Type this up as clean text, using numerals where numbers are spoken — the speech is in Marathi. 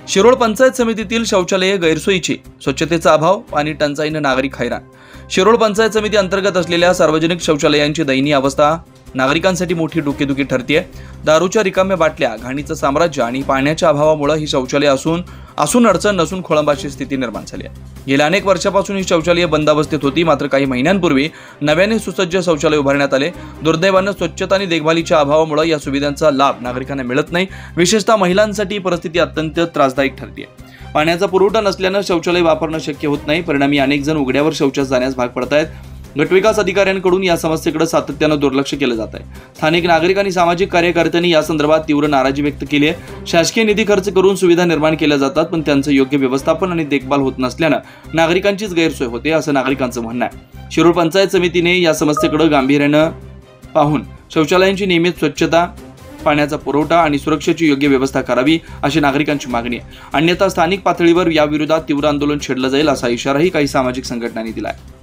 शिरोळ पंचायत समितीतील शौचालये गैरसोयीची, स्वच्छतेचा अभाव, पाणी टंचाईने नागरिक हैराण। शिरोळ पंचायत समिती अंतर्गत असलेल्या सार्वजनिक शौचालयांची दयनीय अवस्था नागरिकांसाठी मोठी डोकेदुखी ठरते। दारूच्या रिकाम्या बाटल्या, घाणीचं साम्राज्य आणि पाण्याच्या अभावामुळे ही शौचालय असून अडचण नसून खोळंबाची स्थिती निर्माण झाली आहे। गेल्या अनेक वर्षापासून ही शौचालये बंद अवस्थेत होती, मात्र काही महिन्यांपूर्वी नव्याने सुसज्ज शौचालय उभारण्यात आले। दुर्दैवाने स्वच्छता आणि देखभालीच्या अभावामुळे या सुविधांचा लाभ नागरिकांना मिळत नाही। विशेषतः महिलांसाठी ही परिस्थिती अत्यंत त्रासदायक ठरते। पाण्याचा पुरवठा नसल्याने शौचालय वापरणं शक्य होत नाही। परिणामी अनेक जण उघड्यावर शौचास जाण्यास भाग पडत आहेत। गटविकास अधिकाऱ्यांकडून या समस्येकडे सातत्याने दुर्लक्ष केलं जात आहे। स्थानिक नागरिक आणि सामाजिक कार्यकर्त्यांनी या संदर्भात तीव्र नाराजी व्यक्त केली आहे। शासकीय निधी खर्च करून सुविधा निर्माण केल्या जातात, पण त्यांचं योग्य व्यवस्थापन आणि देखभाल होत नसल्यानं नागरिकांचीच गैरसोय होते, असं नागरिकांचं म्हणणं आहे। शिरोळ पंचायत समितीने या समस्येकडे गांभीर्यानं पाहून शौचालयांची नियमित स्वच्छता, पाण्याचा पुरवठा आणि सुरक्षेची योग्य व्यवस्था करावी, अशी नागरिकांची मागणी आहे। अन्यथा स्थानिक पातळीवर याविरोधात तीव्र आंदोलन छेडलं जाईल, असा इशाराही काही सामाजिक संघटनांनी दिला आहे।